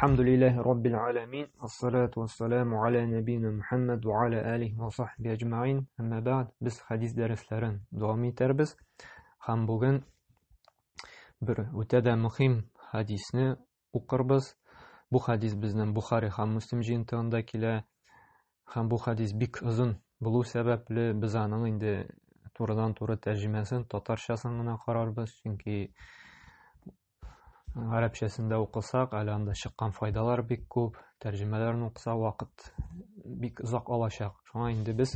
Elhamdülillahi Rabbil alemin. Esselatu vesselamu ala nebina Muhammed ve ala alihi ve sahbihi ecma'in. Amma ba'd, biz hadis derslerin devam eterbiz. Ham bugün bir öte de mühim hadisni okurbiz. Bu hadis bizden Bukhari ham Müslim jintığında kile. Ham bu hadis bik uzun bulu sebepli biz anın indi to'g'ridan to'g'ri terjimesini tatarchasini gina qararbiz. Chunki Arapçasında okusak, alanda çıkan faydalar bik ko'p. Tercümelerini okusak vaqt bik uzoq alacak. Şuna indi biz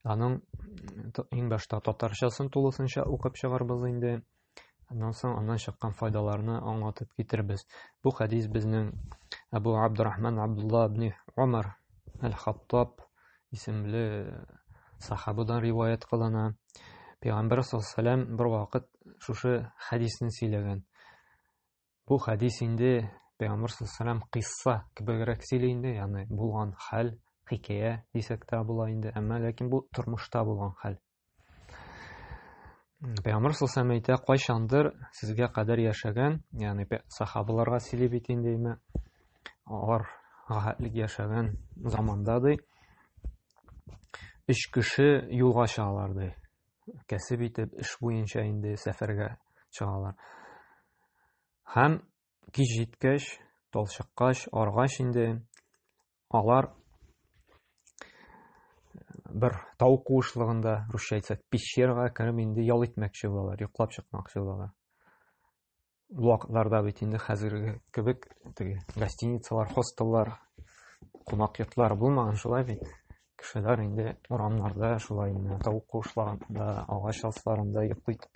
aның en başta tatarchasını to'lisincha o'qib chiqarbiz indi. Ondan çıkan faydalarını anlatıp getirbiz. Bu hadis bizning Abu Abdurrahman Abdullah ibn Umar al-Hattab isimli sahabadan rivayet kılana. Peygamber sallallahu aleyhi ve sellem bir vaqt şuşu hadisini söylegan. Bu hadis indi Peygamber sallallahu aleyhi ve sellem qissa kibirek söyleyindi. Yani bulgan hal, hikaye desek de bula indi. Ama lakin bu turmuşta bulgan hal. Peygamber sallallahu aleyhi ve sellem ayta kayşandır sizge kadar yaşagan, yani sahabalarga söylep etindeymi? Ağır rahatlık yaşagan zamandadır. 3 kişi yolga çıkarlardı. Kesip etip iş boyunca indi seferge çıkarlar. Hem kич jitkech, talşıqqach, argaç indi. Alar bir tavuk kuşluğunda Rusça aytsak pişerga kirib indi yal etmekçi bolar, yuqlab çıkmakçı bolar. Bu vaqtlarda bit indi hazırgi kibik gостиницалар, hostellar, konak yurtlar bulmagan şulay bit. Kişiler indi oramlarda şulay indi tavuk kuşlarında, ağaç altlarında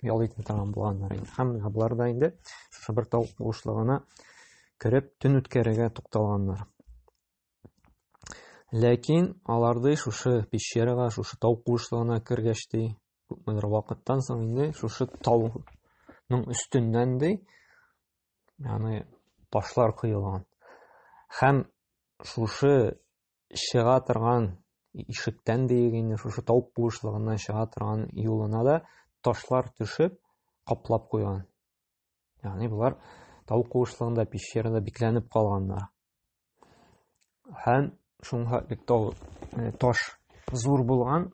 yal etip taran bulganlar indi. Hem bular da indi şu bir tavuk kuşluğuna kirib tün ötkərəgə to'xtalganlar. Lakin alarda şuşu pişerga, şuşu tavuk kuşluğuna kirgeçti. Bir vaqtdan soň indi şuşu tavuğun üstünden de yani taşlar kıyılgan. Hem şuşu çıga turgan ишектен дегенде шушы тауық кушылыгыннан чыга турган юлына да ташлар төшеп каплап куйган. Ягъни булар тауық кушылыгында пещерада бикләнеп калганнар. Һәм шуңа таш зур булган.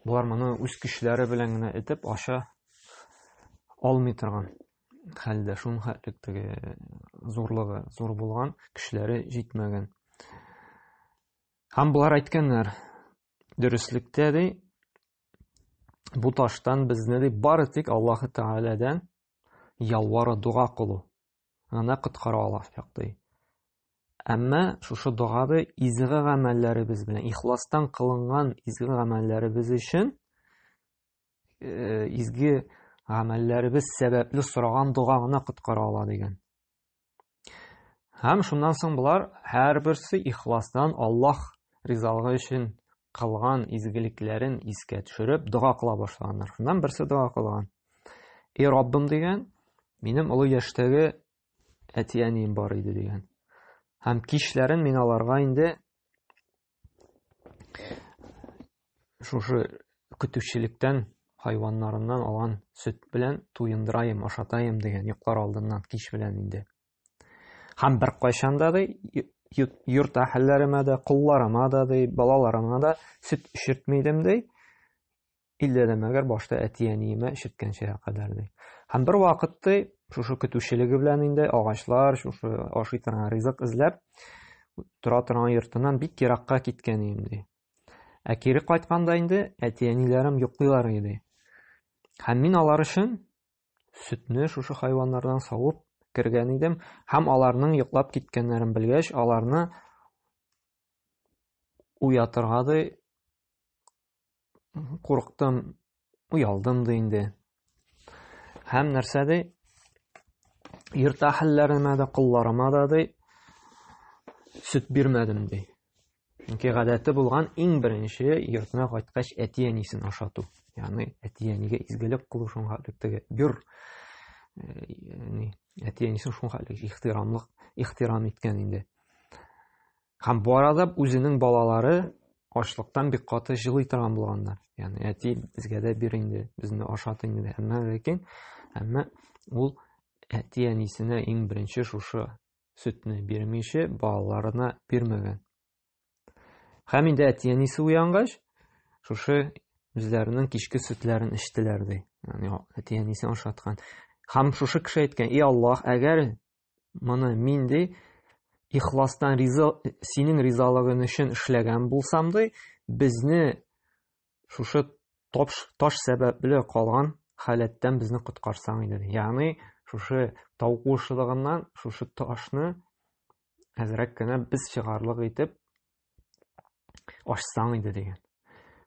Булар моны үз кишләре белән генә этеп аша алмый торган хәлдә шуңа зурлыгы зур булган, кишләре җитмәгән. Hem bular aytganlar dürüstlükte de bu taştan biz ne de bari tek Allah-u Teala'dan yalvara dua kılı. Ana kıtkara alacak de. Ama şu duada izgi amelleri biz bilen, ihlastan kılıngan izgi amelleri biz için izgi amelleri biz sebepli soragan duana kıtkara ala degen. Hem şundan soň bular her birisi ihlastan Allah rizalығы үшін қылған изгіліктерін еске түшіріп дұға қыла башлағандар. Шундан бірсі дұға қылған. Ey Rabbim деген, менің ұлы яштегі әтиәнейім бар иде деген. Һәм кичләрен мен аларга инде шушы көтүчелектән хайваннарыннан алган сөт белән туендырайым, ашатайым деген йоклар алдыннан кич белән инде. Һәм бер кайчанда да yurt ahillerime de, kullarıma da, balalarıma da süt işirtmeydim de, ille demeger başta etiyeniyime işirtken şeye kadar de. Hem bir vakitte şu kütüşçülüğü bilen indi ağaçlar, şu aşıytıran rızık izlep, turaturan yurtundan bir kirakka kitkeniyim de. Kiri kaytkanda indi etiyenilerim yokluylar idi. Hem min alar için sütünü şu hayvanlardan savup kirgen idim. Hem alarının yıklap gitkenlerin bilgeç, alarını uyatırgadı, korktum, uyaldım deyindi. Hem nersedi, yurt ahillerime de, kullarıma da süt birmedim dey. Çünkü gadeti bulgan en birinci yurtuna kaytkaç etiyenisin aşatı. Yani etiyeniga izgilik kılışın halikdegi bir etiyenisin şun halik ihtiram etken indi. Hem bu arada özünün balaları açlıktan bir katı жылый торган bulganlar. Yani eti bizge de bir indi, bizni aşatı indi. Ama ул etiyenisine en birinci şuşu сөтне бирмичә, балаларына бирмәгән. Һәм инде әти-әнисе уянгач, шушы үзләренең кичке сөтләрен эчтеләр ди. Ягъни әти-әнисе ашаткан. Һәм шушы кеше әйткән: "И Аллаһ, әгәр моны мин ди ихластан синең ризалыгың өчен эшләгән булсам ди, безне шушы таш сәбәпле калган халәттән безне коткарсаң иде." Ягъни шушы тау куышлыгыннан шушы ташны әзрәк кенә без чыгарлык итеп ашсаң иде дигән.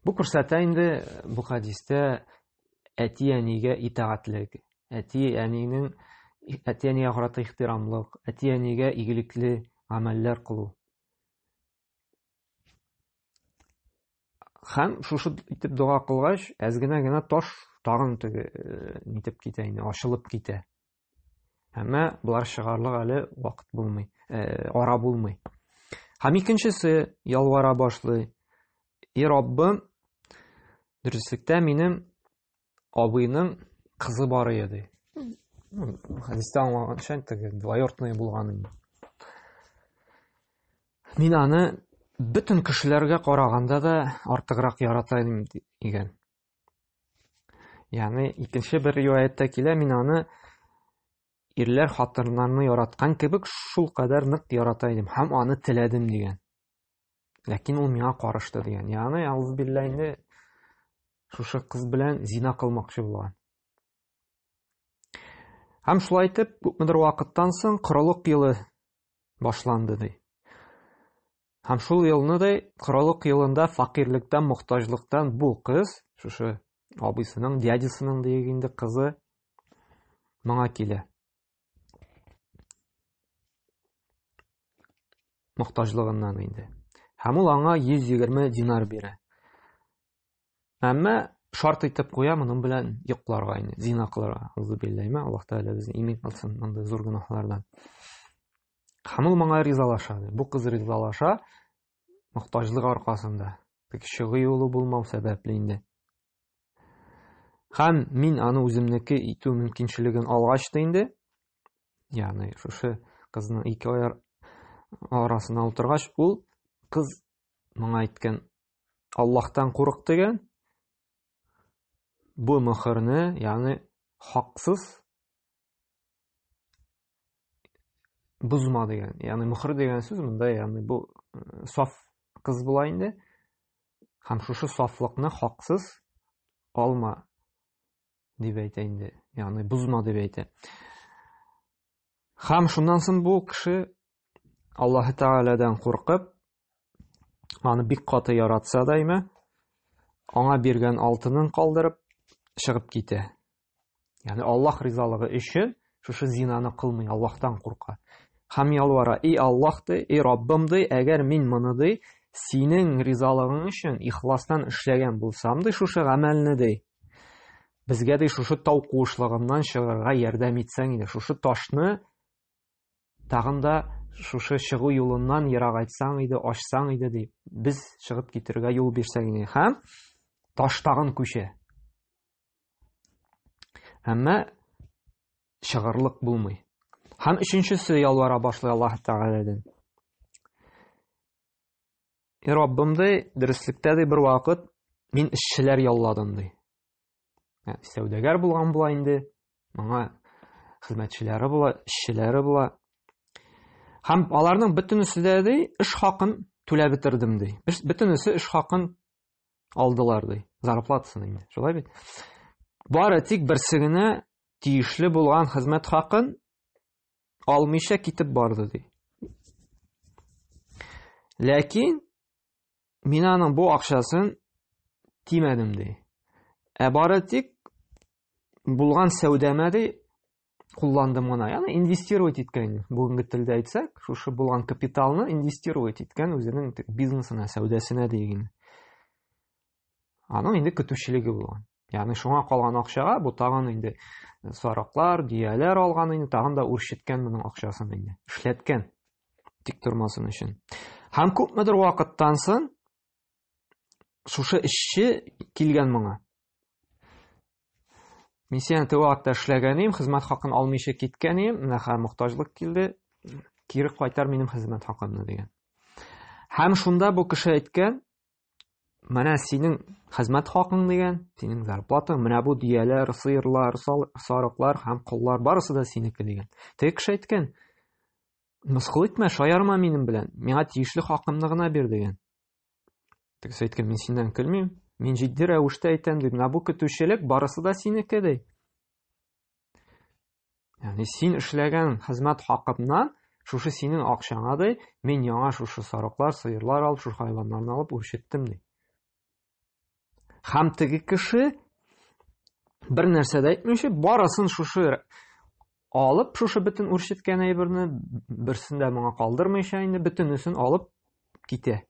Бу күрсәтә инде бу хадистә әти-әнигә итагатлек, әти-әнигә карата ихтирамлык, әти-әнигә игелекле гамәлләр кылу. Һәм шушы итеп дуа кылгач, әзгенә таш тагын нитеп китә инде, ачылып китә. Әмма булар чыгарлык әле вакыт булмый, ара булмый. Һәм икенчесе ялвара башлый: "И Раббым, дөреслектә минем абыйның кызы бар иде." Хадистә аңлаганча двоюродный булган инде. "Мин аны бөтен кешеләргә караганда да артыграк ярата идем" дигән. Ягъни икенче бер риваятта килә: "Мин аны ирләр хатыннарны яраткан кебек шул кадәр нык ярата идем һәм аны теләдем" дигән. Ләкин ул миңа карышты дигән. Ягъни аллаһ билләһ инде шушы кыз белән зина кылмакчы булган. Һәм шулай итеп, күпмедер вакыттан соң корылык елы башланды ди. Һәм шул елны ди, корылык елында факирлектән, мохтаҗлыктан бу кыз, шушы абыйсының, дядисының дигәндә кызы моңа килә. Мохтаҗлыгыннан инде. Һәм ул аңа 120 динар бирә. Әмма шарт итеп куя моның белән йокларга инде, зина кылырга. Аллаһ Аллаһ Тәгалә безне имин кылсын мондай зур гөнаһлардан. Һәм ул моңа ризалаша. Бу кыз ризалаша мохтаҗлык аркасында. Тик чыгы юлы булмау сәбәпле инде. Һәм мин аны үземнеке итү мөмкинчелеген алгач та инде, ягъни шушы кызның ике аяр арасына утыргач, ул кыз моңа әйткән: "Аллаһтан курык" дигән. Бу мөхерне, ягъни хаксыз бузма дигән. Ягъни мөхер дигән сүз монда, ягъни бу саф кыз була инде. Һәм шушы сафлыкны хаксыз алма дип әйтә инде. Ягъни бузма дип әйтә. Һәм шуннан соң бу кеше Аллаһ Тәгаләдән куркып, аны бик каты яратса да аңа биргән алтынын калдырып чыгып китә. Ягъни Аллаһ ризалыгы өчен шушы зинаны кылмый, Аллаһтан курка. Һәм ялвара: "И Аллаһ, и Раббым, әгәр мин моны синең ризалыгың өчен ихластан эшләгән булсам, шушы гамәлне безгә шушы тау куышлыгыннан чыгарга ярдәм итсәң иде, шушы ташны тагын да шушы чыгу юлыннан ерагайтсаң иде, ачсаң иде дип, без чыгып китәргә юл бирсәң иде." Һәм таш тагын күчә. Әмма чыгырлык булмый. Һәм өченчесе ялвара башлый Аллаһ Тәгаләдән: "И Раббым, дөреслектә бер вакыт мин эшчеләр ялладым" ди. Сәүдәгәр булган була инде, моңа хезмәтчеләре була, эшчеләре була. Һәм аларның бөтенесе дә эш хакын түләп бетердем ди. Бөтенесе эш хакын алдылар ди. Зарплатасын инде. Шулай бит. Бары тик берсе генә тиешле булган хезмәт хакын алмыйча китеп барды ди. Ләкин мин аның бу акчасын тимәдем ди. Бары тик булган сәүдәмә кулландым гына. Ягъни инвестировать иткән. Бүгенге телдә әйтсәк, шушы булган капиталны инвестировать иткән үзенең бизнесына, сәүдәсенә дигән. Аның инде көтүчелеге булган. Ягъни шуңа калган акчага бу тагын инде сараклар, дияләр алган инде, тагын да үрчеткән моның акчасын инде. Эшләткән тик тормасын өчен. Һәм күпмедер вакыттан соң шушы эшче килгән моңа: "Мин сине тәвәккәл эшләгәнем, хезмәт хакын алмыйча киткәнем, менә һәр мохтаҗлык килде. кире кайтар минем хезмәт хакымны дигән. Һәм шунда бу кеше әйткән, менә синең хезмәт хакың дигән, синең зарплатаң, менә бу дияләр, сыерлар, сарыклар һәм куллар барысы да синеке дигән. Теге кеше әйткән, мыскыл итмә, шаярма минем белән, миңа тиешле хакымны гына бир дигән. Тегесе әйткән, мин синнән көлмим, мин җитди рәвештә әйтәм ди, менә бу көтүчелек барысы да синеке ди. Ягъни син эшләгән хезмәт хакымнан шушы синең акчаңа ди, мин яңа шушы сарыклар, сыерлар алып, шушы хайваннарны алып үрчеттем ди. Һәм теге кеше бер нәрсә дә әйтмичә, барысын шушы алып, шушы бөтен үрчеткән әйберне берсен дә моңа калдырмыйча, инде бөтенесен алып китә.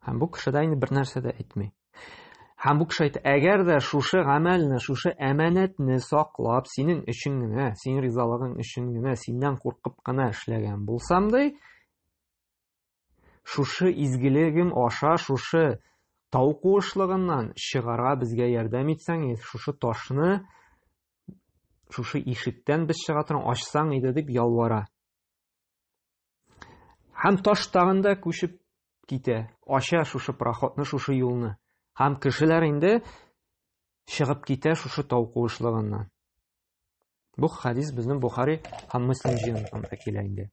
Һәм бу кеше дә инде бер нәрсә дә әйтми. Һәм бу кеше әйтә, әгәр дә шушы гамәлне, шушы әманәтне саклап, синең өчен генә, синең ризалыгың өчен генә, синнән куркып кына эшләгән булсам ди, шушы изгелегем аша, шушы тау куышлыгыннан чыгарга безгә ярдәм итсәң, шушы ташны, шушы ишектән без чыга торган ачсаң иде дип ялвара. Һәм таш тагын да күчеп китә, ача шушы проходны, шушы юлны. Һәм кешеләр инде чыгып китә шушы тау куышлыгыннан. Бу хадис безнең Бухари һәм Муслим җыентысында килә инде.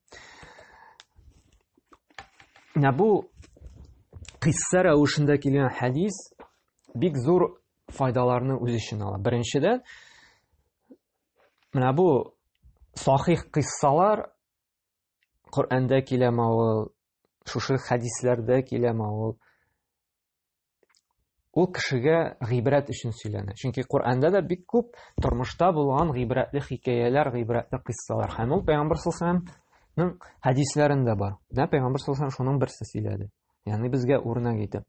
Менә бу кыйсса рәвешендә килгән хадис бик зур файдаларны үз иченә ала. Беренчедән, менә бу сахих кыйссалар Коръәндә киләме ул, шушы хадисләрдә киләме ул. Ул кешегә гыйбрәт өчен сөйләнә. Чөнки Коръәндә дә бик күп тормышта булган гыйбрәтле хикәяләр, гыйбрәтле кыссалар. Һәм ул Пәйгамбер саллаллаһу алейһи хадисләрендә бар. Менә Пәйгамбер саллаллаһу алейһи шуның берсе сөйләде. Ягъни безгә үрнәк итеп.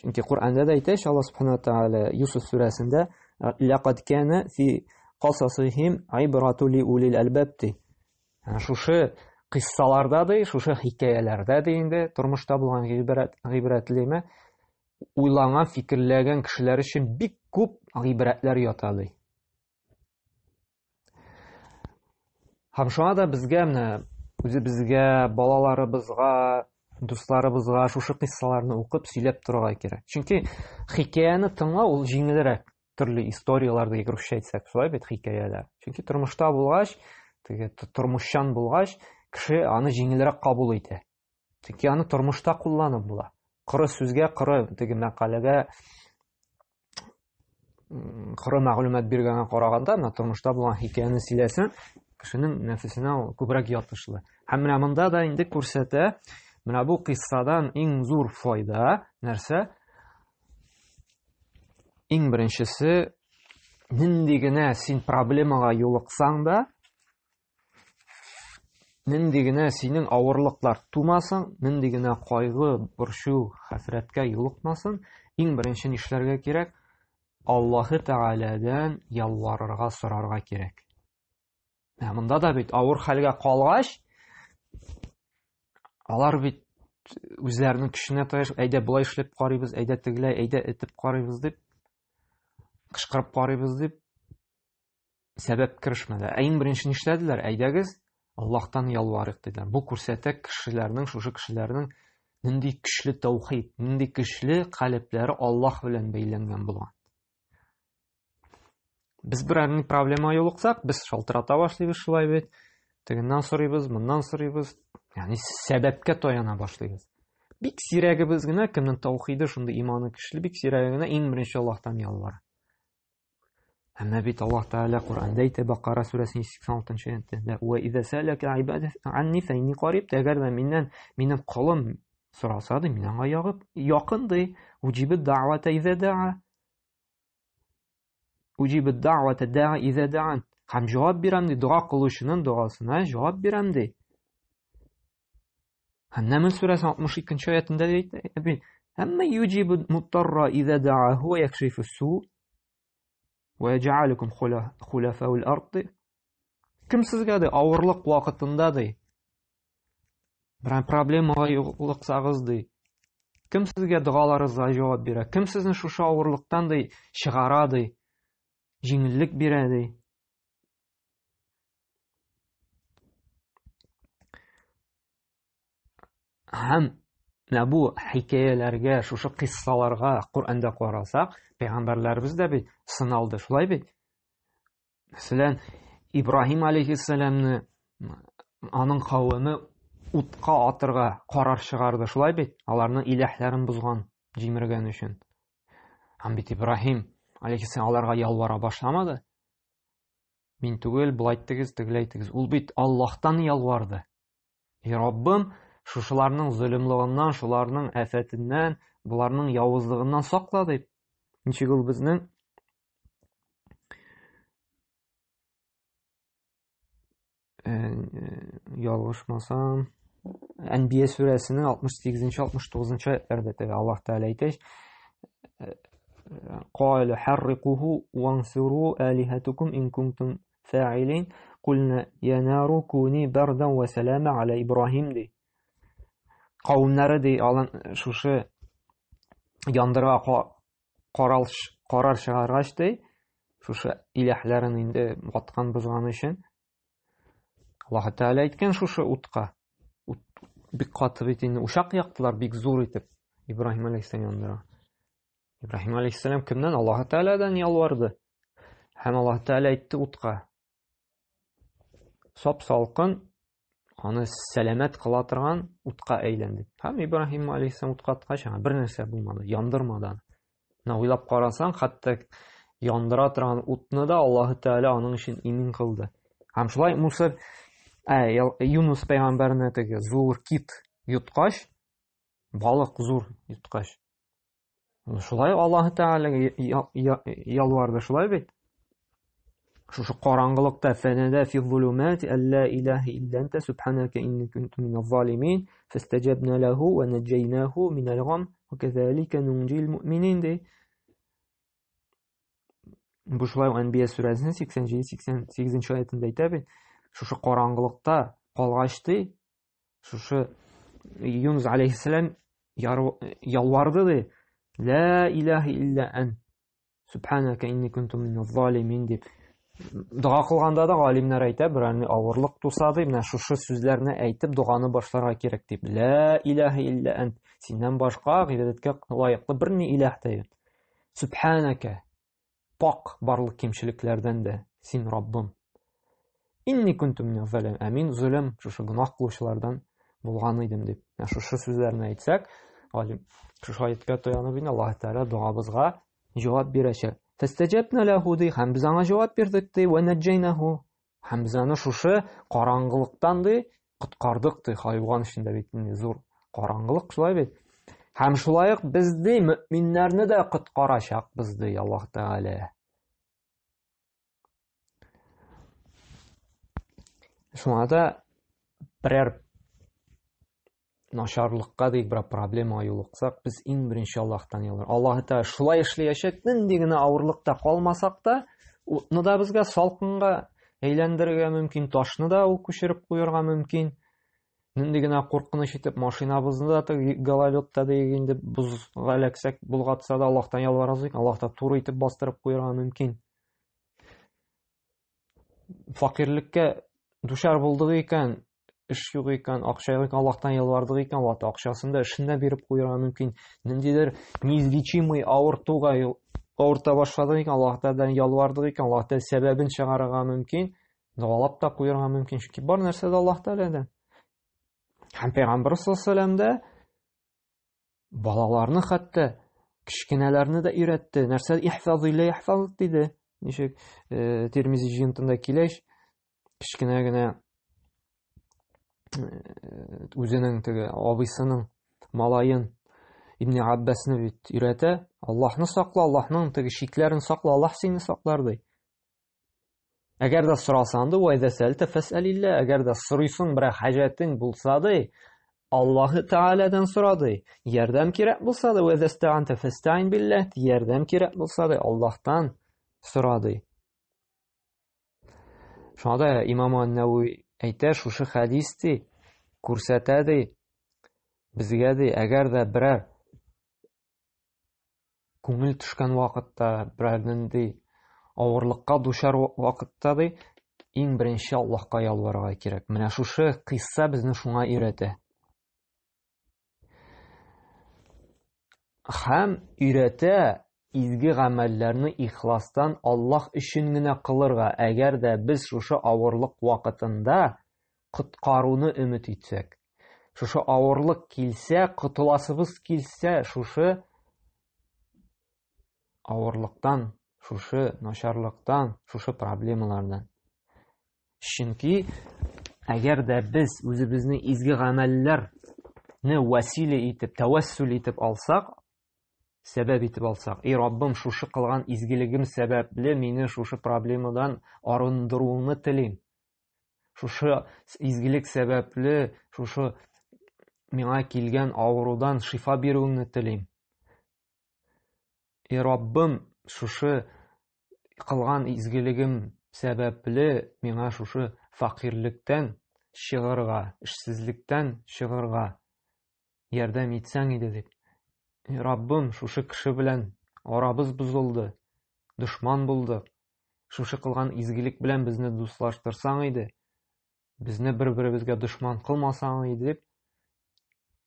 Чөнки Коръәндә дә әйтә, Аллаһ субханаһу тааля Юсуф сүрәсендә лaqad kana fi qasasihim ibratun li ulil albab. Шушы кыссаларда ди, шушы хикәяләрдә ди инде тормышта булган гыйбрәтлеме уйланган, фикерләгән кешеләр өчен бик күп гыйбрәтләр ята ди. Һәм шуңа да безгә менә үзебезгә, балаларыбызга, дусларыбызга шушы кыссаларны укып сөйләп торырга кирәк. Чөнки хикәяне тыңлау ул җиңелрәк. Төрле историяләрдә ягрушча әйтсәк, шулай бит хикәяләр. Чөнки тормышта булгач, теге тормышчан булгач, кеше аны җиңелрәк кабул итә. Чөнки аны тормышта кулланып була. Коры сүзгә, коры теге мәкаләгә, коры мәгълүмат биргәнгә караганда, менә тормышта булган хикәяне сөйләсәң, кешенең нәфесенә күбрәк ятышлы. Һәм менә монда да инде күрсәтә, менә бу кыссадан иң зур файда нәрсә? Иң беренчесе, нинди генә син проблемага юлыксаң да, нинди генә синең авырлыклар тумасын, нинди генә кайгы, борчу, хәсрәткә юлыкмасын, иң беренче нишләргә кирәк? Аллаһы Тәгаләдән ялварырга, сорарга кирәк. Монда да бит авыр хәлгә калгач, алар бит үзләренең көченә таяш, әйдә булай эшләп карыйбыз, әйдә тегеләй, әйдә этеп карыйбыз дип, кычкырып карыйбыз дип сәбәп керешмәде. Иң беренче нишләделәр? Әйдәгез, Аллаһтан ялварыйк диделәр. Бу күрсәтә кешеләрнең, шушы кешеләрнең нинди көчле тәүхид, нинди көчле калепләре Аллаһ белән бәйләнгән булган. Без берәр проблема юлыксак, без шалтырата башлыйбыз шулай бит. Тегеннән сорыйбыз, моннан сорыйбыз. Ягъни сәбәпкә таяна башлыйбыз. Бик сирәгебез генә кемнең тәүхиде, шундый иманы көчле, бик сирәгенә иң беренче Аллаһтан ялвара. Әмма бит Аллаһ Тәгалә Коръәндә әйтә, Бакара сүрәсенең 86-нчы аятында: "Ва иза салака ибади анни файни кариб", әгәр дә минем кулым сораса ди, мин аңа якын ди. Уҗиб даъвата иза да'a. Уҗиб да'вата да'a иза дa'ан. Һәм җавап бирәм ди, дуа кылучының дуасына җавап бирәм ди. Һәм сүрәсенең 62-нчы аятында әйтә: "Әмма юҗиб муттарра иза да'a ва якшифу су ва яджалукум хулафаул ард". Кем сезгә ди авырлык вакытында ди, бер проблемага юлыксагыз ди, кем сезгә дуаларыгызга җавап бирә, кем сезне шушы авырлыктан ди чыгара ди, җиңеллек бирә ди. Һәм бу хикәяләргә, шушы кыссаларга Коръәндә карасак, пәйгамбәрләребез дә бит сыналды, шулай бит. Мәсәлән, Ибраһим алейхиссаламны аның кавеме утка атырга карар чыгарды, шулай бит. Аларның иләһләрен бузган, җимергән өчен. Һәм бит Ибраһим алейхиссалам аларга ялвара башламады. Мин түгел, булай итегез, тегеләй итегез. Ул бит Аллаһтан ялварды. Раббым, шушыларның zulümлыгыннан, шуларның афәтеннән, буларның явызлыгыннан сакла дип. Ничек ул безнең ялгышмасам, Әнбия сүрәсенең 68-69 аятьләрдә Аллаһ Тәгалә әйтә: قال حرقوه وانصروا آلهتكم إن كنتم فاعلين قلنا يا نار كوني بردا وسلاما على إبراهيم دي. Кавымнары ди алан шушы яндырга карар чыгаргач ди, шушы иләһләрен инде ваткан бузган өчен Аллаһ Тәгалә әйткән шушы утка. Бик каты бит инде ушак яктылар, бик зур итеп Ибраһим алейхиссалам яндыра. Ибраһим алейхиссалам кемнән? Аллаһ Тәгаләдән ялварды. Һәм Аллаһ Тәгалә әйтте утка: Сап салкын, аны сәламәт кыла торган утка әйләнде. Һәм Ибраһим алейхиссалам утка аткач, бер нәрсә булмады, яндырмады. Уйлап карасаң, хәтта яндыра торган утны да Аллаһ Тәгалә аның өчен имин кылды. Һәм шулай Муса Юнус пәйгамбәрне теге зур кит юткач, балык зур юткач. Шулай Аллаһ Тәгаләгә ялварды, шулай бит. Шушы караңгылыкта фәнәдә фи зулумат алла илаһа илля анта субханака инни кунту миназ залимин фастаҗабна лаху ва наҗайнаху минал гам ва казалика нунҗил муъминин ди. Бу шулай Әнбия сүрәсенең 87-88 аятында әйтә бит. Шушы караңгылыкта калгач ди, шушы Юнус алейхиссалам ялварды ди. Ла илаһа илля ан субханака инни кунту миназ залимин дип. Дуа кылганда да галимнәр әйтә, берәрне авырлык туса ди, менә шушы сүзләрне әйтеп дуаны башларга кирәк дип. Ла илаһа илля ан, синнән башка гыйбадәткә лаеклы берни илаһ та юк. Субханака, пак барлык кимчелекләрдән дә син Раббым. Инни кунту миназ залимин, амин zulm, шушы гынах кылучылардан булган идем дип. Менә шушы сүзләрне әйтсәк, галим шушы аятка таянып инде Аллаһ Тәгалә дуабызга җавап бирәчәк. Фастаҗабна лаху ди, һәм без аңа җавап бирдек ди, ва наҗайнаху, һәм без аны шушы караңгылыктан ди коткардык ди, хайван эчендә бит зур караңгылык, шулай бит. Һәм шулай ук без ди мөэминнәрне дә коткарачакбыз ди Аллаһ Тәгалә. Шуңа да берәр начарлыкка ди бер проблема юлыксак, без иң беренче Аллаһтан ялвар. Аллаһ Тәгалә шулай эшләячәк, нинди генә авырлыкта калмасак та, утны да безгә салкынга әйләндерергә мөмкин, ташны да ул күчереп куярга мөмкин. Нинди генә куркыныч итеп машинабызны да гололедта инде бузга эләксәк, булгатса да Аллаһтан ялварабыз, Аллаһ та туры итеп бастырып куярга мөмкин. Факирлеккә душар булдык икән, эш юк икән, акча юк икән, Аллаһтан ялвардык икән, Аллаһ та акчасын да эшендә биреп куярга мөмкин. Ниндидер неизлечимый авырта башладык икән, Аллаһ Тәгаләдән ялвардык икән, Аллаһ та сәбәбен чыгарырга мөмкин, дуалап та куярга мөмкин. Чөнки бар нәрсә дә Аллаһ Тәгаләдән. Һәм Пәйгамбәр саллаллаһу алейһи ва сәлләм дә балаларны хәтта кичкенәләрне дә өйрәтте. Нәрсә ихфазы ла ихфаз диде. Ничек Тирмизи җыентында килеш, кичкенә генә үзенең теге абыйсының малаен Ибн Аббасны бит өйрәтә. Аллаһны сакла, Аллаһның теге шикләрен сакла, Аллаһ сине саклар ди. Әгәр дә сорасаң да, вайда сәлтә фәсәлиллә, әгәр дә сорыйсың бер хаҗәтең булса да, Аллаһ Тәгаләдән сора ди. Ярдәм кирәк булса да, вайда стаанта фастаин билләh, ярдәм кирәк булса да, Аллаһтан сора ди. Шунда Имам ан-Науи әйтә, шушы хадисти күрсәтә ди, безгә ди, әгәр дә берәр күңел төшкән вакытта, берәр нинди авырлыкка дучар вакытта ди, иң беренче Аллаһка ялварырга кирәк. Менә шушы кыйсса безне шуңа өйрәтә. һәм өйрәтә изге гамәлләрне ихластан Аллаһ өчен генә кылырга, әгәр дә без шушы авырлык вакытында коткаруны өмет итсәк. Шушы авырлык килсә, котыласыбыз килсә, шушы авырлыктан, шушы начарлыктан, шушы проблемалардан. Чөнки әгәр дә без үзебезне изге гамәлләрне вәсилә итеп, тәвәссүл итеп алсак, сәбәп итеп алсак, ey Раббым, шушы кылган изгелегем сәбәпле мине шушы проблемадан арындыруны телим. Шушы изгелек сәбәпле шушы миңа килгән авырудан шифа бирүеңне телим. Ey Раббым, шушы кылган изгелегем сәбәпле миңа шушы фақирлектән чыгарга, эшсезлектән чыгарга ярдәм итсәң иде дип. Ey Раббым, шушы кеше белән арабыз бозылды, дошман булдык. Шушы кылган изгелек белән безне дуслаштырсаң иде, безне бер-беребезгә дошман кылмасаң иде дип,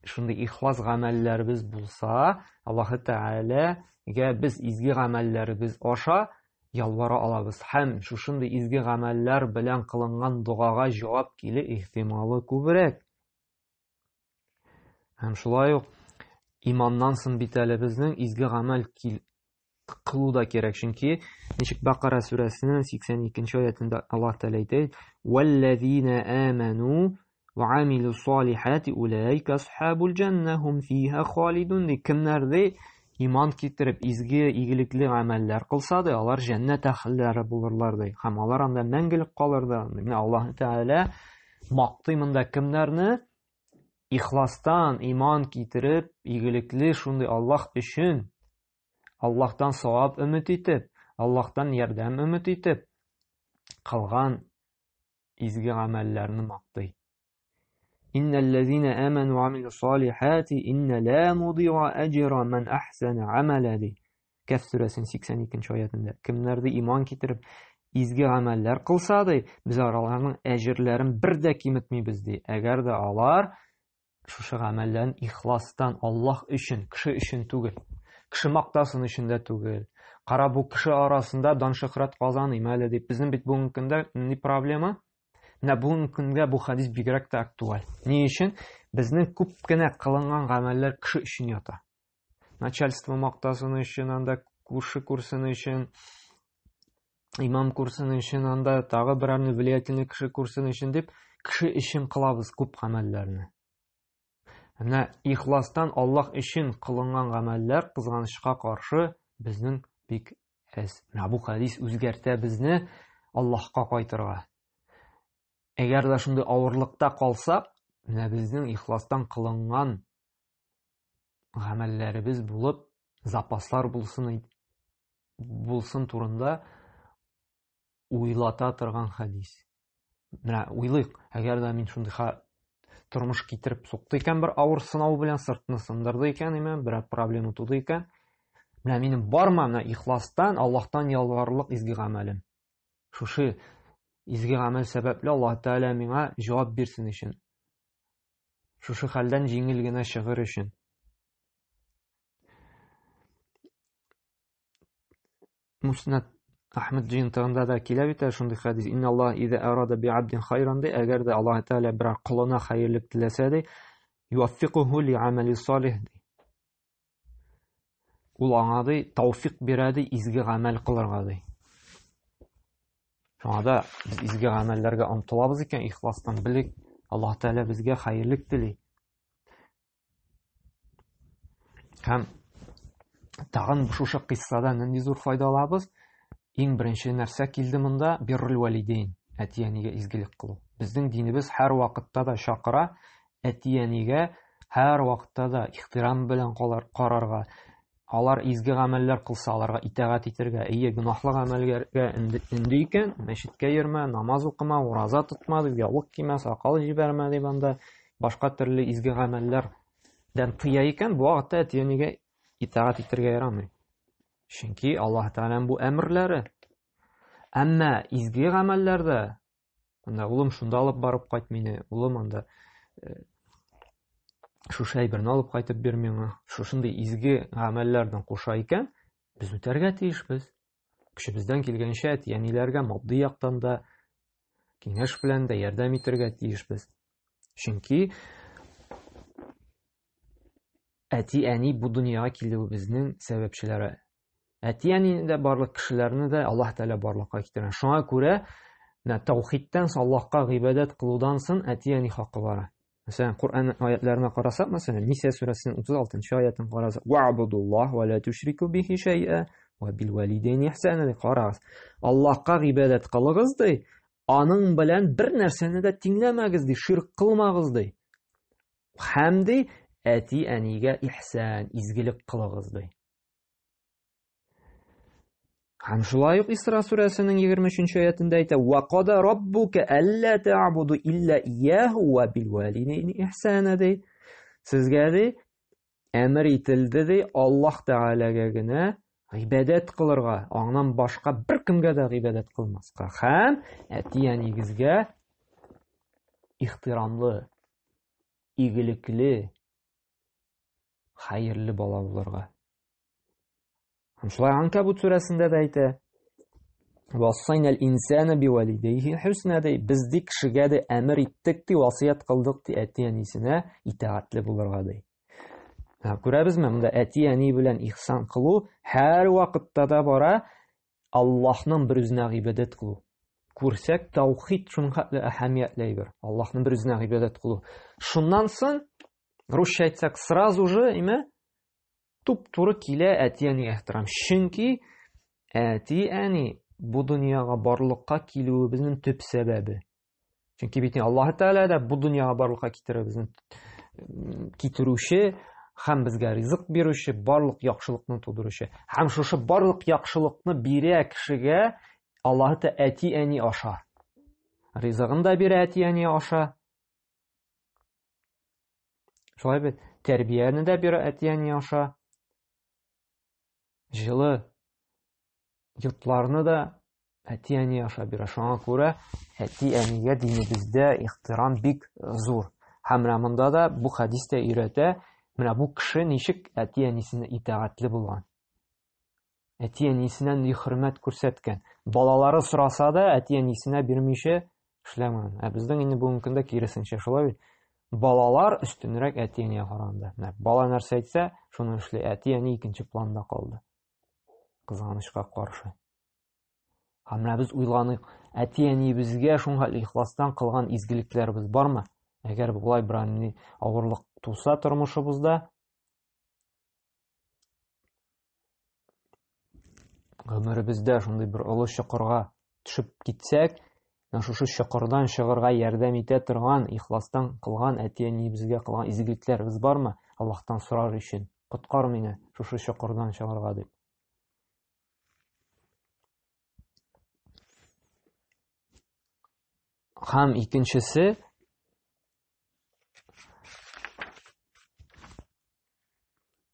шундый ихлас гамәлләребез булса, Аллаһ Тәгаләгә без изге гамәлләребез аша ялвара алабыз. Һәм шушындый изге гамәлләр белән кылынган дугага җавап килү ихтималы күбрәк. Һәм шулай ук иманнан соң бит әле безнең изге гамәл кылу да кирәк. Чөнки ничек Бакара сүрәсенең 82-нче аятында Аллаһ Тәгалә әйтә: "Валлазина аману ва амилу салихати улайка асхабул джанна хум фиха халидун." Кемнәр иман китереп изге игелекле гамәлләр кылса да, алар җәннәт әһелләре булырлар ди. Һәм алар анда мәңгелек калырдар. Менә Аллаһ Тәгалә мактый монда кемнәрне? Ихластан иман китереп, игелекле шундый Аллаһ өчен, Аллаһтан савап өмет итеп, Аллаһтан ярдәм өмет итеп кылган изге гамәлләрне мактый. Иннәлләзина аману ва амилу салихати инна ла нуди'у аҗра ман ахсана амала ди. Каф сүрәсенең 82-нче аятында. Кемнәр иман китереп изге гамәлләр кылса да, без аларның әҗерләрен бер дә киметмибез ди. Әгәр дә алар шушы гамәлләрен ихластан Аллаһ өчен, кеше өчен түгел, кеше мактасын өчен дә түгел. Кара бу кеше арасында дан шөһрәт казаныйм әле дип. Безнең бит бүгенге көндә ни проблема? Менә бүгенге күнгә бу хадис бигрәк тә актуаль. Ни өчен? Безнең күп кенә кылынган гамәлләр кеше өчен ята. Начальство мактасын өчен, анда күрше күрсен өчен, имам күрсен өчен, анда тагы берәрне влиятельный кеше күрсен өчен дип, кеше өчен кылабыз күп гамәлләрне. Менә ихластан Аллаһ өчен кылынган гамәлләр кызганычка каршы безнең бик әз. Менә бу хадис үзгәртә безне Аллаһка кайтырга. Әгәр дә шундый авырлыкта калсак, менә безнең ихластан кылынган гамәлләребез булып, запаслар булсын турында уйлата торган хадис. Менә уйлыйк, әгәр дә мин шундый тормыш китереп сукты икән, бер авыр сынау белән сыртны сындырды икән, бер проблема туды икән, менә минем бармы менә ихластан Аллаһтан ялварлык изге гамәлем. Шушы изге гамәл сәбәпле Аллаһ Тәгалә миңа җавап бирсен өчен. Шушы хәлдән җиңел генә чыгыр өчен. Муснад Ахмад җинтыгында да килә бит шундый хадис. Инна Аллаһ иза арада би абдин хайран ди, әгәр дә Аллаһ Тәгалә бер кулына хәерлек теләсә ди, юаффикуху ли амали салих ди. Ул аңа ди тауфик бирә ди изге гамәл кылырга ди. Шуңа да без изге гамәлләргә омтылабыз икән, ихластан белик, Аллаһ Тәгалә безгә хәерлек тели. Һәм тагын шушы кыссада нинди зур файда алабыз? Иң беренче нәрсә килде монда? Биррул валидейн, әти-әнигә изгелек кылу. Безнең динебез һәр вакытта да чакыра әти-әнигә һәр вакытта да ихтирам белән карарга. Алар изге гамәлләр кылса, аларга итагать итәргә, гөнаһлы гамәлгә инде икән, мәчеткә йөрмә, намаз укыма, ураза тотма, яулык кимә, сакал җибәрмә дип анда башка төрле изге гамәлләрдән тыя икән, бу вакытта әти-әнигә итагать итәргә ярамый. Чөнки Аллаһ Тәгаләнең бу әмерләре. Әмма изге гамәлләрдә, анда улым шунда алып барып кайт мине, улым анда шушы әйберне алып кайтып бир миңа, шушындый изге гамәлләрдән куша икән, без үтәргә тиешбез. Көчебездән килгәнчә әти-әниләргә матди яктан да, киңәш белән дә ярдәм итәргә тиешбез. Чөнки әти-әни бу дөньяга килүебезнең сәбәпчеләре. Әти-әни дә барлык кешеләрне дә Аллаһ Тәгалә барлыкка китерә. Шуңа күрә тәүхидтән, Аллаһка гыйбадәт кылудан соң әти-әни хакы бара. Мәсәлән, Кур'ан аятларына карасак, мәсәлән, Ниса сүрәсенең 36-нчы аятын карасак, "Ва'будуллаһ ва ла тушрику бихи шай'a ва бил валидайни ихсана" дип карагыз. Аллаһка гыйбадәт кылыгыз ди, аның белән бер нәрсәне дә тиңләмәгез ди, ширк кылмагыз ди. Һәм ди, әти-әнигә ихсан, изгелек кылыгыз ди. Һәм шулай ук Исра сүрәсенең 23-нче аятында әйтә: "Ва қада раббука алла та'буду илля ияһу ва бил валидайни ихсана" ди. Сезгә ди әмер ителде ди, Аллаһ Тәгаләгә генә гыйбадәт кылырга, аңнан башка бер кемгә дә гыйбадәт кылмаска, һәм әти-әнигезгә ихтирамлы, игелекле, хәерле бала булырга. Һәм шулай Анкабут сүрәсендә дә әйтә: "Вассайнал инсана биwalidayhi хусна" ди. Без ди кешегә дә әмер иттек ди, васыят кылдык ди, әти-әнисенә итәгатьле булырга ди. Күрәбезме, монда әти-әни белән ихсан кылу һәр вакытта да бара, Аллаһның бер үзенә гыйбадәт кылу. Күрсәк, тәүхид шуңхатлы әһәмиятле әйбер. Аллаһның бер үзенә гыйбадәт кылу. Шуннан соң, русча әйтсәк, сразу же, туп-туры килә әти-әнигә ихтирам. Чөнки әти-әни бу дөньяга барлыкка килүебезнең төп сәбәбе. Чөнки бит Аллаһ Тәгалә дә бу дөньяга барлыкка китерүебезне китерүче һәм безгә ризык бирүче, барлык яхшылыкны тудыручы. Һәм шушы барлык яхшылыкны бирә кешегә Аллаһ Тәгалә әти-әни аша. Ризыгын да бирә әти-әни аша. Шулай бит, тәрбияне дә бирә әти-әни аша. Җылы йортларны да әти-әни аша бирә. Шуңа күрә әти-әнигә динебездә ихтирам бик зур. Һәм монда да бу хадистә өйрәтә, менә бу кеше ничек әти-әнисенә итәгатьле булган. Әти-әнисенә ни хөрмәт күрсәткән. Балалары сораса да әти-әнисенә бирмичә эшләмәгән. Безнең инде бүгенге көндә киресенчә шулай. Балалар өстенрәк әти-әнигә караганда. Бала нәрсә әйтсә, шуны эшли. Әти-әни икенче планда калды. Кызганычка каршы. Һәм без уйланыйк, әти-әнибезгә шуңа ихластан кылган изгелекләребез бармы? Әгәр булай бер авырлык туса тормышыбызда, гомеребездә шундый бер олы чокырга төшеп китсәк, шушы чокырдан чыгарга ярдәм итә торган, ихластан кылган әти-әнибезгә кылган изгелекләребез бармы? Аллаһтан сорар өчен, коткар мине шушы чокырдан чыгарга дип. Һәм икенчесе,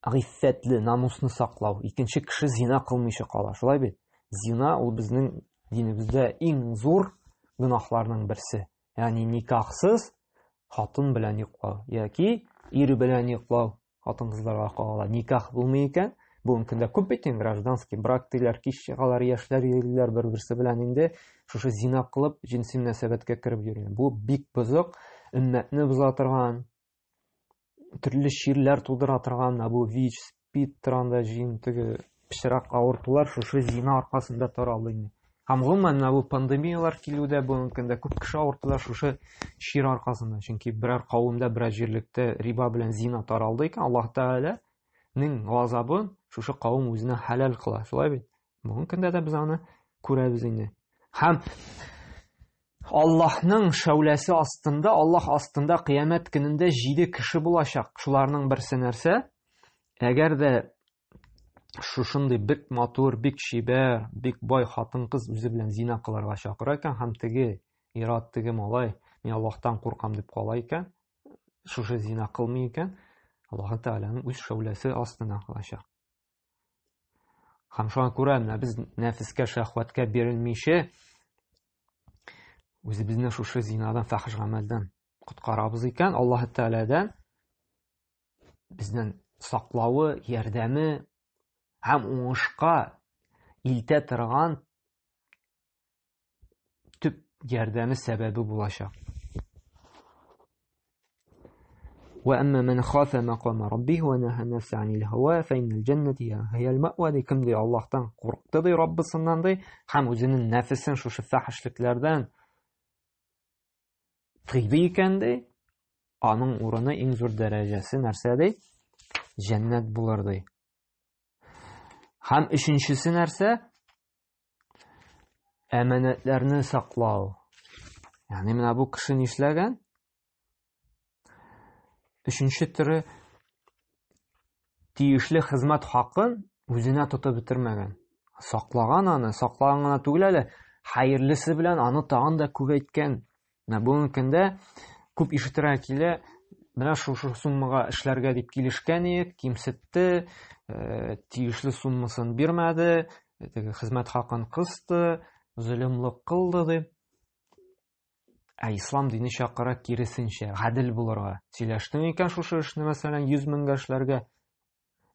гыйффәтле, намусны саклау. Икенче кеше зина кылмыйча кала. Шулай бит? Зина ул безнең динебездә иң зур гынахларның берсе. Ягъни никахсыз хатын белән йоклау яки ир белән йоклау. Хатын-кызларга кагыла. Никах булмый икән. Бүгенге көндә күп бит гражданский брак диләр, кичәгалар, яшьләр йөриләр бер-берсе белән инде шушы зина кылып, җинси мөнәсәбәткә кереп йөргән. Бу бик бозык, өммәтне боза торган, төрле ширләр тудыра торган, бу ВИЧ, СПИД турында җинтеге пычрак авыртулар шушы зина аркасында таралды инде. Һәм гомумән бу пандемиялар килүдә бүгенге көндә күп кеше авыртулар шушы шир аркасында. Чөнки берәр кавымда, берәр җирлектә риба белән зина таралды икән, Аллаһ Тәгаләнең газабын шушы кавым үзенә хәләл кыла. Шулай бит? Бүгенге көндә дә без аны күрәбез инде. Һәм Аллаһның шәүләсе астында, Аллаһ астында кыямәт көнендә 7 кеше булачак. Шуларның берсе нәрсә? Әгәр дә шушындый бик матур, бик чибәр, бик бай хатын-кыз үзе белән зина кылырга чакыра икән, һәм теге ират, теге малай, мин Аллаһтан куркам дип кала икән, шушы зина кылмый икән, Аллаһ Тәгаләнең үз шәүләсе астына калачак. Һәм шуңа күрә без нәфескә, шәһвәткә бирелмичә үзебезне шушы зинадан, фәхиш гамәлдән коткарабыз икән, Аллаһ Тәгаләдән безнең саклавы, ярдәме һәм уңышка илтә торган төп ярдәме сәбәбе булачак. وأما من خاف مقام ربه ونهى النفس عن الهوى فإن الجنة هي المأوى. Кем ди Аллаһтан курыкты ди, Раббысыннан ди, һәм үзенең нәфесен шушы фәхишлекләрдән тыйды икән ди, аның урыны иң зур дәрәҗәсе нәрсә ди? Җәннәт булыр ди. Һәм өченчесе нәрсә? Әманәтләрне саклау. Ягъни менә бу кеше нишләгән? Өченче төрі тиешле хезмәт хакын үзенә тотып бетермәгән. Саклаган аны, саклаган гына түгел әле, хәерлесе белән аны тагын да күбәйткән. Менә бүген көндә күп ишетергә килә, менә шушы суммага эшләргә дип килешкән идек, кимсетте, тиешле суммасын бирмәде, хезмәт хакын кысты, зөлемлек кылды дип. Ислам дини чакыра киресенчә, гадел булырга. Сөйләштең икән шушы эшне, мәсәлән, 100 меңгә эшләргә.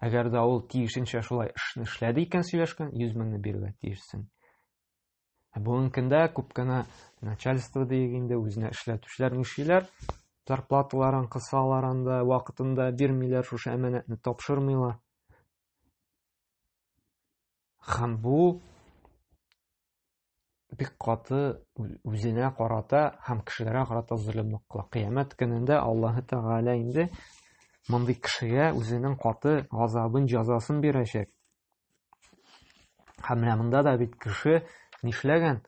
Әгәр дә ул тиешенчә шулай эшне эшләде икән, сөйләшкән, 100 меңне бирергә тиешсең. Бүген көндә күп кенә начальство диек инде, үзенә эшләтүчеләр нишлиләр? Зарплаталарын кысалар анда, вакытында бирмиләр, шушы әманәтне тапшырмыйлар. Һәм бу бик каты үзенә карата һәм кешеләргә карата зөлемлек кыла. Кыямәт көнендә Аллаһ Тәгалә инде мондый кешегә үзенең каты газабын, җәзасын бирәчәк. Һәм монда да бит кеше нишләгән?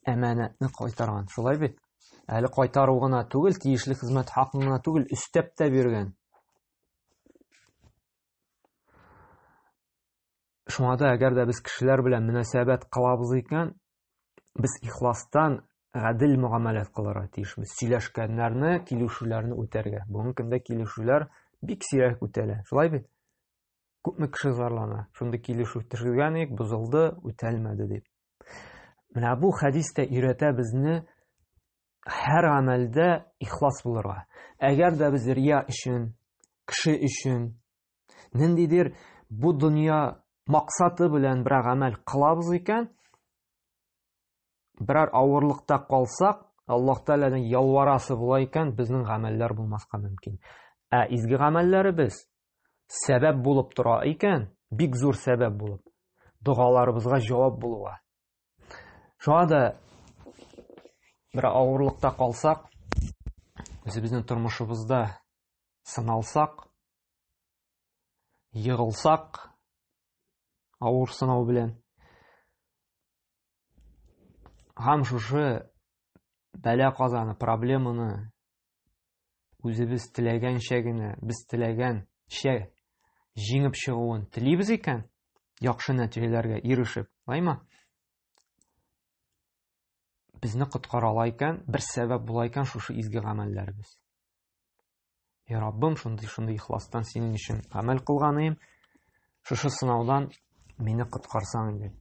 Әманәтне кайтарган. Шулай бит? Әле кайтару гына түгел, тиешле хезмәт хакын гына түгел, өстәп тә биргән. Шуңа да әгәр дә без кешеләр белән мөнәсәбәт кылабыз икән, без ихластан гадел муамалат кылырга тиешбез. Сөйләшкәннәрне, килешүләрне үтәргә. Бүген көндә килешүләр бик сирәк үтәлә. Шулай бит? Күпме кеше зарлана. Шундый килешү төзелгән ик, бузылды, үтәлмәде дип. Менә бу хәдистә өйрәтә безне һәр гамәлдә ихлас булырга. Әгәр дә без рия өчен, кеше өчен, ниндидер бу дөнья максаты белән бер гамәл кылабыз икән, берәр авырлыкта калсак, Аллаһ Тәгаләдән ялварасы була икән, безнең гамәлләр булмаска мөмкин. Изге гамәлләребез сәбәп булып тора икән, бик зур сәбәп булып, дугаларыбызга җавап булуга. Шуңа да бер авырлыкта калсак, үзебезнең тормышыбызда сыналсак, йыгылсак, авыр сынау белән, һәм шушы бәла-казаны, проблеманы үзебез теләгәнчә генә, без теләгәнчә җиңеп чыгуын телибез икән, яхшы нәтиҗәләргә ирешеп, лаймы? Безне коткара икән, бер сәбәп була икән шушы изге гамәлләребез. Я Раббым, шундый ихластан синең өчен гамәл кылганым, шушы сынаудан мине коткарсаң иде,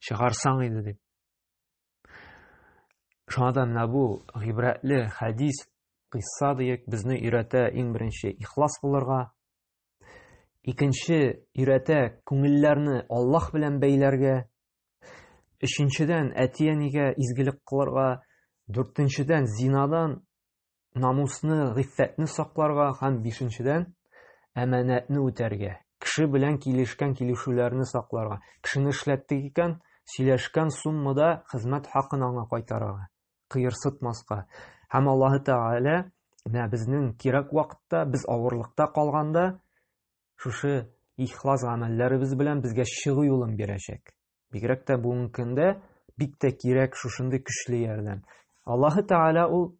чыгарсаң иде дип. Шуңа да менә бу гыйбрәтле хәдис, кыйсса диек, безне өйрәтә иң беренче ихлас булырга. Икенче өйрәтә күңелләрне Аллаһ белән бәйләргә. Өченчедән әти-әнигә изгелек кылырга. Дүртенчедән зинадан намусны, гыйффәтне сакларга. Һәм бишенчедән әманәтне үтәргә. Кеше белән килешкән килешүләрне сакларга. Кешене эшләттек икән, сөйләшкән суммада хезмәт хакын аңа кайтарырга. Кыерсытмаска. Һәм Аллаһ Тәгалә безнең кирәк вакытта, без авырлыкта калганда, шушы ихлас гамәлләребез белән безгә чыгу юлын бирәчәк. Бигрәк тә бүген көндә бик тә кирәк шушындый көчле ярдәм. Аллаһ Тәгалә ул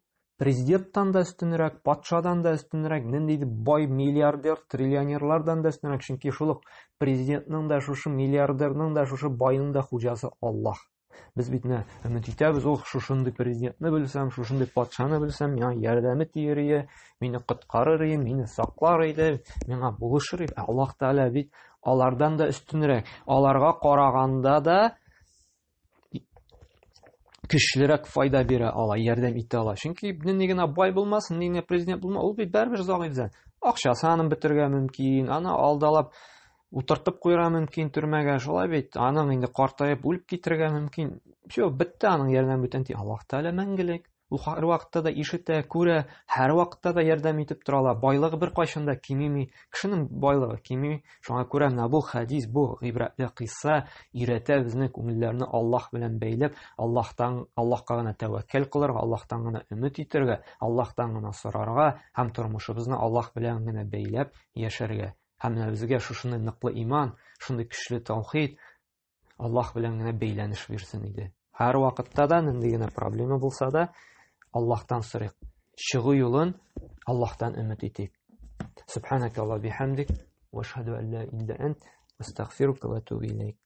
президенттан да өстенрәк, патшадан да өстенрәк, ниндидер бай миллиардер, триллионерлардан да өстенрәк, чөнки шул президентның да, шушы миллиардерның да, шушы байның да хуҗасы Аллаһ. Без битне өмет итәбез, ул шушындый президентны белсәм, шушындый патшаны белсәм, миңа ярдәме тиер, мине коткарыр, мине саклар иде, миңа булышыр. Аллаһ Тәгалә бит алардан да өстенрәк. Аларга караганда да көчлерәк файда бирә ала, ярдәм итә ала. Чөнки нинди генә бай булмасын, нинди президент булма, ул бит барыбер загыйдән. Акчасы аның бетергә мөмкин, аны алдалап утыртып куйырга мөмкин төрмәгә, шулай бит. Аның инде картаеп үлеп китергә мөмкин. Всё, бетте аның ярдәм бүтән. Аллаһ Тәала мәңгелек. Ул һәр вакытта да ишетә, күрә, һәр вакытта да ярдәм итеп тора ала. Байлыгы бер кайчан да кимими. Кешенең байлыгы кимими. Шуңа күрә менә бу хадис, бу гыйбрәтле кыйсса өйрәтә безне күңелләрне Аллаһ белән бәйләп, Аллаһка гына тәвәккәл кылырга, Аллаһтан гына өмет итәргә, Аллаһтан гына сорарга һәм тормышыбызны Аллаһ белән генә бәйләп яшәргә. Һәм безгә шушындай ныклы иман, шундый көчле таухид Аллаһ белән генә бәйләнеш бирсен иде. Һәр вакытта да нинди генә проблема булса да Аллаһтан сорыйк. Чыгу юлын Аллаһтан өмет итик. Субханака ва бихамдик ва ашһаду ан ла илля ант астагфирука ва атубу илейк.